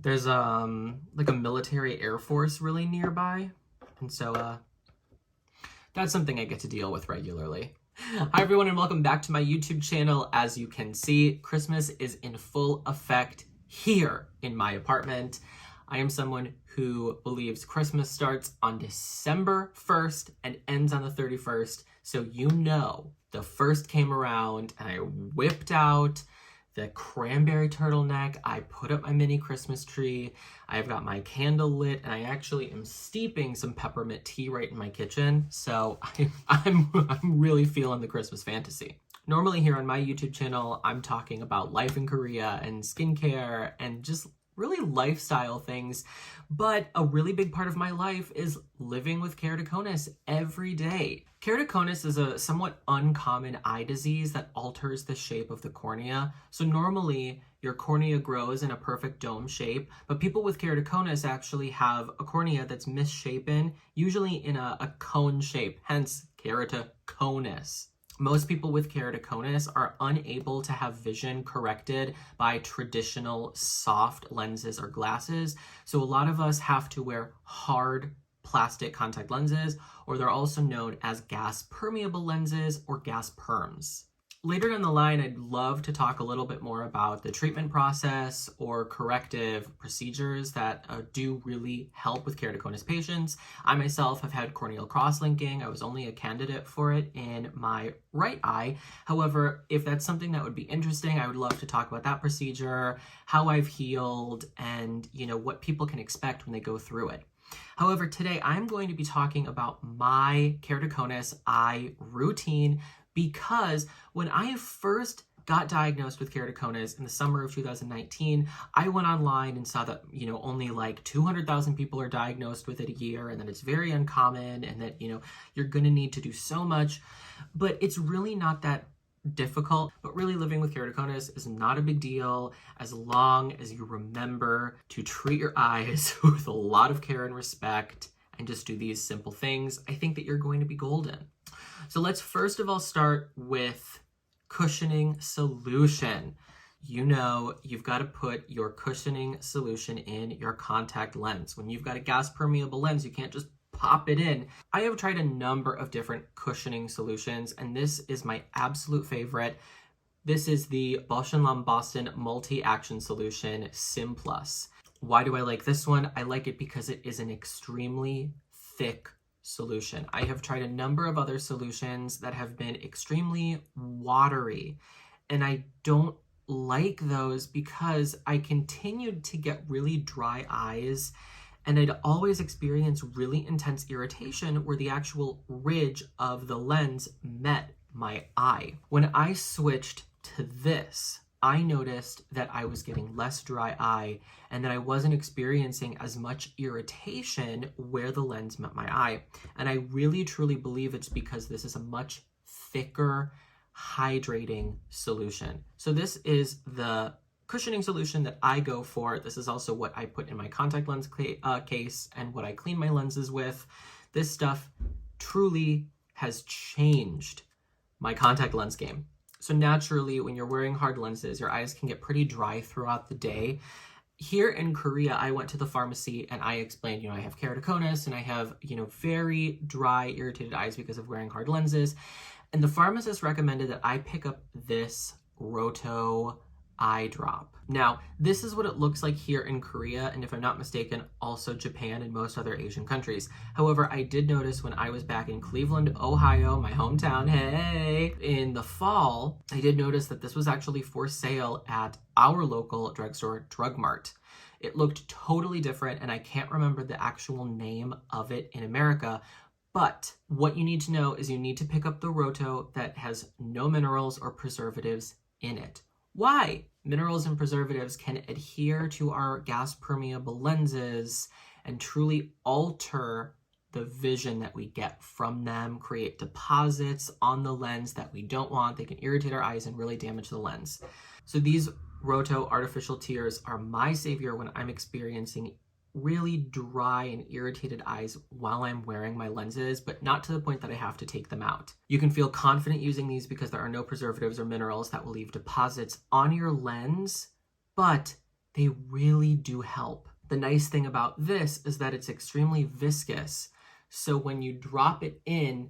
There's like a military air force really nearby, and so that's something I get to deal with regularly. Hi everyone, and welcome back to my YouTube channel. As you can see, Christmas is in full effect here in my apartment. I am someone who believes Christmas starts on December 1st and ends on the 31st. So you know, the first came around and I whipped out the cranberry turtleneck. I put up my mini Christmas tree. I've got my candle lit, and I actually am steeping some peppermint tea right in my kitchen. So I'm really feeling the Christmas fantasy. Normally here on my YouTube channel, I'm talking about life in Korea and skincare and just really lifestyle things, but a really big part of my life is living with keratoconus every day. Keratoconus is a somewhat uncommon eye disease that alters the shape of the cornea. So normally your cornea grows in a perfect dome shape, but people with keratoconus actually have a cornea that's misshapen, usually in a cone shape, hence keratoconus. Most people with keratoconus are unable to have vision corrected by traditional soft lenses or glasses. So a lot of us have to wear hard plastic contact lenses, or they're also known as gas permeable lenses or gas perms. Later down the line, I'd love to talk a little bit more about the treatment process or corrective procedures that do really help with keratoconus patients. I myself have had corneal cross-linking. I was only a candidate for it in my right eye. However, if that's something that would be interesting, I would love to talk about that procedure, how I've healed, and what people can expect when they go through it. However, today I'm going to be talking about my keratoconus eye routine, because when I first got diagnosed with keratoconus in the summer of 2019, I went online and saw that, only like 200,000 people are diagnosed with it a year, and that it's very uncommon, and that, you're gonna need to do so much, but it's really not that difficult. But really, living with keratoconus is not a big deal as long as you remember to treat your eyes with a lot of care and respect and just do these simple things. I think that you're going to be golden. So let's first of all start with cushioning solution. You've got to put your cushioning solution in your contact lens. When you've got a gas permeable lens, you can't just pop it in. I have tried a number of different cushioning solutions, and this is my absolute favorite. This is the Bausch & Lomb Boston Multi-Action Solution Sim Plus. Why do I like this one? I like it because it is an extremely thick solution. I have tried a number of other solutions that have been extremely watery, and I don't like those because I continued to get really dry eyes, and I'd always experience really intense irritation where the actual ridge of the lens met my eye. When I switched to this, I noticed that I was getting less dry eye and that I wasn't experiencing as much irritation where the lens met my eye. And I really truly believe it's because this is a much thicker, hydrating solution. So this is the cushioning solution that I go for. This is also what I put in my contact lens case and what I clean my lenses with. This stuff truly has changed my contact lens game. So naturally, when you're wearing hard lenses, your eyes can get pretty dry throughout the day. Here in Korea, I went to the pharmacy and I explained, I have keratoconus and I have, very dry, irritated eyes because of wearing hard lenses. And the pharmacist recommended that I pick up this Roto eye drop. Now, this is what it looks like here in Korea, and if I'm not mistaken, also Japan and most other Asian countries. However, I did notice when I was back in Cleveland, Ohio, my hometown, hey, in the fall, I did notice that this was actually for sale at our local drugstore, Drug Mart. It looked totally different, and I can't remember the actual name of it in America, but what you need to know is you need to pick up the Roto that has no minerals or preservatives in it. Why? Minerals and preservatives can adhere to our gas permeable lenses and truly alter the vision that we get from them, create deposits on the lens that we don't want. They can irritate our eyes and really damage the lens. So these Roto artificial tears are my savior when I'm experiencing really dry and irritated eyes while I'm wearing my lenses, but not to the point that I have to take them out. You can feel confident using these because there are no preservatives or minerals that will leave deposits on your lens, but they really do help. The nice thing about this is that it's extremely viscous. So when you drop it in,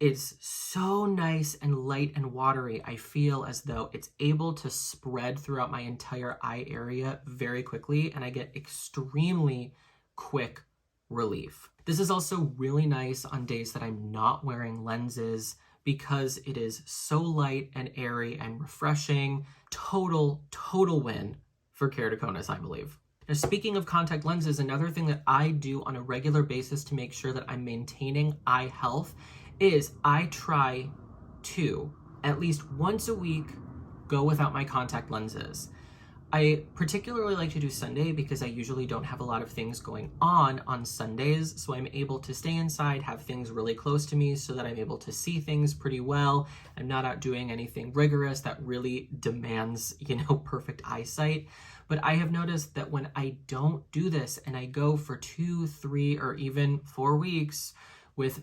it's so nice and light and watery. I feel as though it's able to spread throughout my entire eye area very quickly, and I get extremely quick relief. This is also really nice on days that I'm not wearing lenses because it is so light and airy and refreshing. Total win for keratoconus, I believe. Now, speaking of contact lenses, another thing that I do on a regular basis to make sure that I'm maintaining eye health is I try to, at least once a week, go without my contact lenses. I particularly like to do Sunday because I usually don't have a lot of things going on Sundays, so I'm able to stay inside, have things really close to me so that I'm able to see things pretty well. I'm not out doing anything rigorous that really demands, perfect eyesight. But I have noticed that when I don't do this and I go for 2, 3, or even 4 weeks with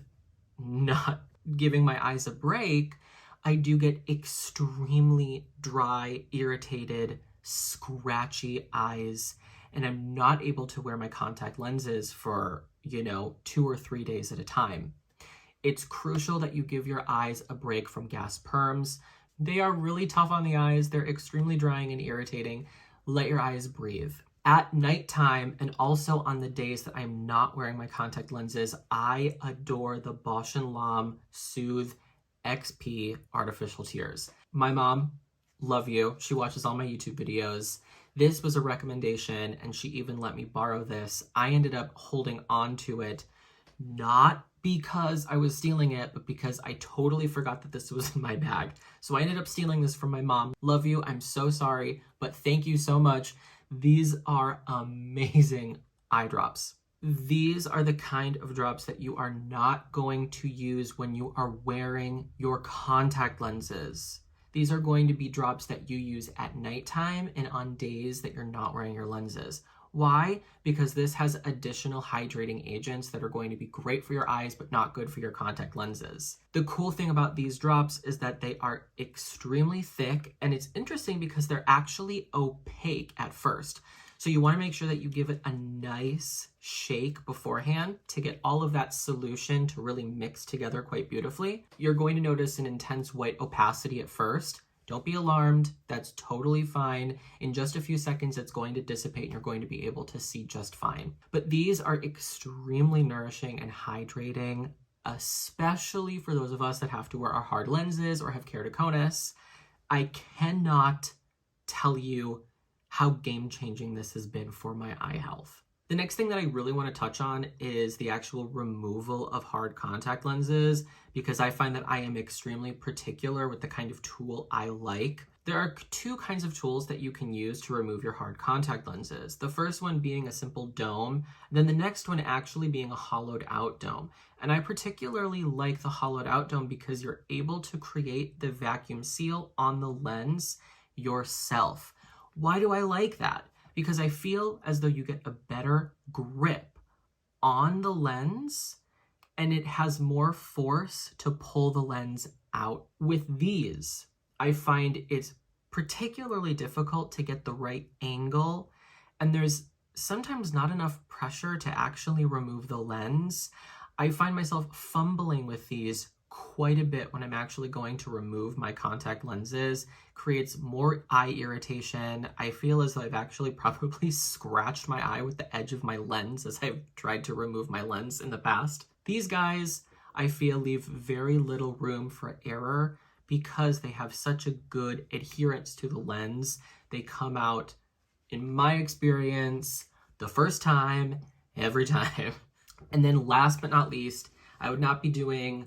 not giving my eyes a break, I do get extremely dry, irritated, scratchy eyes, and I'm not able to wear my contact lenses for, 2 or 3 days at a time. It's crucial that you give your eyes a break from gas perms. They are really tough on the eyes. They're extremely drying and irritating. Let your eyes breathe. At nighttime, and also on the days that I'm not wearing my contact lenses, I adore the Bausch & Lomb Soothe XP Artificial Tears. My mom, love you. She watches all my YouTube videos. This was a recommendation, and she even let me borrow this. I ended up holding on to it, not because I was stealing it, but because I totally forgot that this was in my bag. So I ended up stealing this from my mom. Love you. I'm so sorry, but thank you so much. These are amazing eye drops. These are the kind of drops that you are not going to use when you are wearing your contact lenses. These are going to be drops that you use at nighttime and on days that you're not wearing your lenses. Why? Because this has additional hydrating agents that are going to be great for your eyes, but not good for your contact lenses. The cool thing about these drops is that they are extremely thick, and it's interesting because they're actually opaque at first. So you want to make sure that you give it a nice shake beforehand to get all of that solution to really mix together quite beautifully. You're going to notice an intense white opacity at first. Don't be alarmed, that's totally fine. In just a few seconds, it's going to dissipate and you're going to be able to see just fine. But these are extremely nourishing and hydrating, especially for those of us that have to wear our hard lenses or have keratoconus. I cannot tell you how game-changing this has been for my eye health. The next thing that I really want to touch on is the actual removal of hard contact lenses, because I find that I am extremely particular with the kind of tool I like. There are 2 kinds of tools that you can use to remove your hard contact lenses. The first one being a simple dome, then the next one actually being a hollowed out dome. And I particularly like the hollowed out dome because you're able to create the vacuum seal on the lens yourself. Why do I like that? Because I feel as though you get a better grip on the lens and it has more force to pull the lens out. With these, I find it's particularly difficult to get the right angle, and there's sometimes not enough pressure to actually remove the lens. I find myself fumbling with these quite a bit when I'm actually going to remove my contact lenses. Creates more eye irritation. I feel as though I've actually probably scratched my eye with the edge of my lens as I've tried to remove my lens in the past. These guys, I feel, leave very little room for error because they have such a good adherence to the lens. They come out, in my experience, the first time, every time. And then last but not least, I would not be doing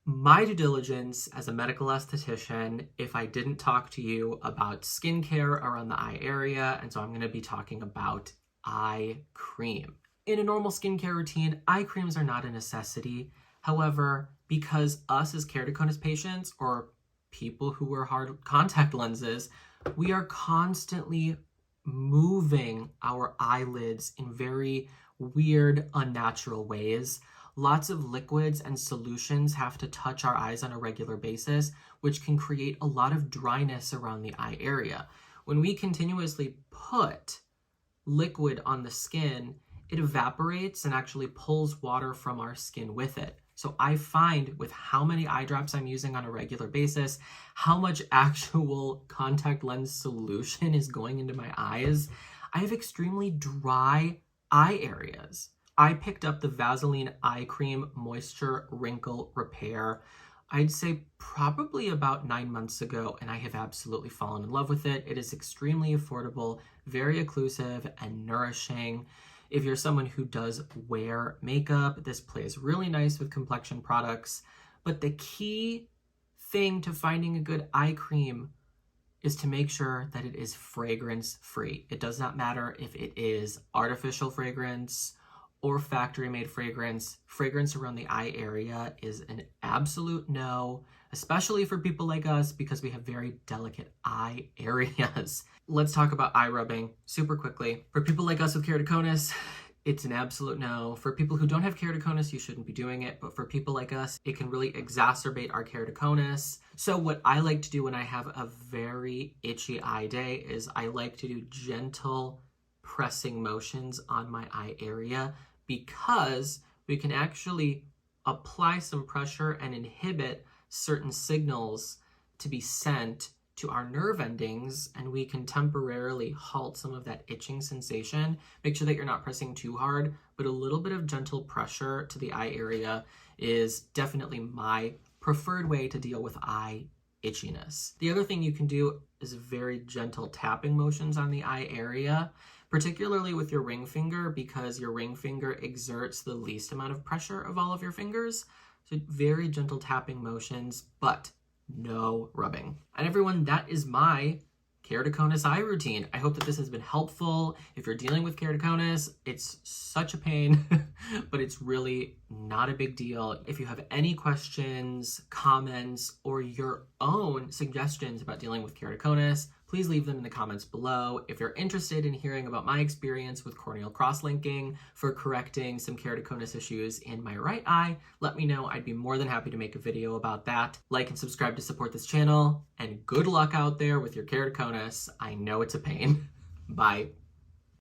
my due diligence as a medical esthetician if I didn't talk to you about skincare around the eye area, and so I'm going to be talking about eye cream. In a normal skincare routine, eye creams are not a necessity. However, because us as keratoconus patients or people who wear hard contact lenses, we are constantly moving our eyelids in very weird, unnatural ways. Lots of liquids and solutions have to touch our eyes on a regular basis, which can create a lot of dryness around the eye area. When we continuously put liquid on the skin, it evaporates and actually pulls water from our skin with it. So I find with how many eye drops I'm using on a regular basis, how much actual contact lens solution is going into my eyes, I have extremely dry eye areas. I picked up the Vaseline Eye Cream Moisture Wrinkle Repair, I'd say probably about 9 months ago, and I have absolutely fallen in love with it. It is extremely affordable, very occlusive, and nourishing. If you're someone who does wear makeup, this plays really nice with complexion products. But the key thing to finding a good eye cream is to make sure that it is fragrance-free. It does not matter if it is artificial fragrance or factory-made fragrance. Fragrance around the eye area is an absolute no, especially for people like us because we have very delicate eye areas. Let's talk about eye rubbing super quickly. For people like us with keratoconus, it's an absolute no. For people who don't have keratoconus, you shouldn't be doing it. But for people like us, it can really exacerbate our keratoconus. So what I like to do when I have a very itchy eye day is I like to do gentle pressing motions on my eye area, because we can actually apply some pressure and inhibit certain signals to be sent to our nerve endings, and we can temporarily halt some of that itching sensation. Make sure that you're not pressing too hard, but a little bit of gentle pressure to the eye area is definitely my preferred way to deal with eye itchiness. The other thing you can do is very gentle tapping motions on the eye area, particularly with your ring finger, because your ring finger exerts the least amount of pressure of all of your fingers. So very gentle tapping motions, but no rubbing. And everyone, that is my keratoconus eye routine. I hope that this has been helpful. If you're dealing with keratoconus, it's such a pain, but it's really not a big deal. If you have any questions, comments, or your own suggestions about dealing with keratoconus, please leave them in the comments below. If you're interested in hearing about my experience with corneal cross-linking for correcting some keratoconus issues in my right eye, let me know. I'd be more than happy to make a video about that. Like and subscribe to support this channel, and good luck out there with your keratoconus. I know it's a pain. Bye.